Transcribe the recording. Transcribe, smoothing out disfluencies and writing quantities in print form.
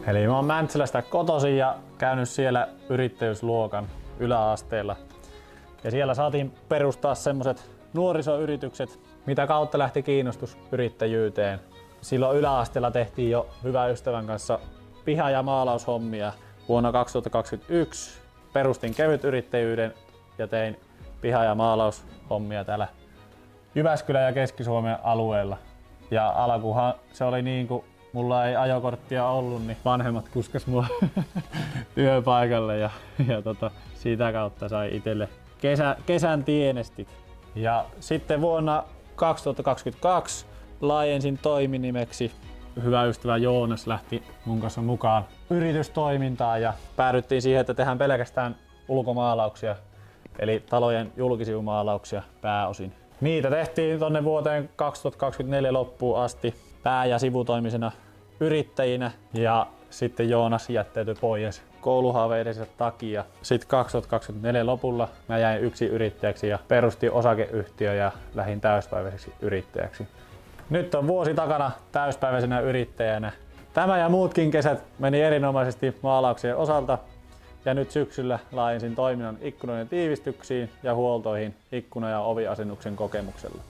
Eli mä oon Mäntsälästä kotoisin ja käynyt siellä yrittäjyysluokan yläasteella. Ja siellä saatiin perustaa semmoset nuorisoyritykset, mitä kautta lähti kiinnostus yrittäjyyteen. Silloin yläasteella tehtiin jo hyvän ystävän kanssa piha- ja maalaushommia. Vuonna 2021 perustin kevytyrittäjyyden ja tein piha- ja maalaushommia täällä Jyväskylän ja Keski-Suomen alueella. Ja alkuhan se oli niin kuin mulla ei ajokorttia ollut, niin vanhemmat kuskas mua työpaikalle ja siitä kautta sai itselle kesän tienestit. Ja sitten vuonna 2022 laajensin toiminimeksi. Hyvä ystävä Joonas lähti mun kanssa mukaan yritystoimintaan ja päädyttiin siihen, että tehdään pelkästään ulkomaalauksia, eli talojen julkisivumaalauksia pääosin. Niitä tehtiin tonne vuoteen 2024 loppuun asti pää- ja sivutoimisena yrittäjinä ja sitten Joonas jättäytyi pois kouluhaaveidensa takia. Sitten 2024 lopulla mä jäin yksin yrittäjäksi ja perustin osakeyhtiö ja lähdin täyspäiväiseksi yrittäjäksi. Nyt on vuosi takana täyspäiväisenä yrittäjänä. Tämä ja muutkin kesät meni erinomaisesti maalauksien osalta ja nyt syksyllä laajensin toiminnan ikkunoiden tiivistyksiin ja huoltoihin ikkuna- ja oviasennuksen kokemuksella.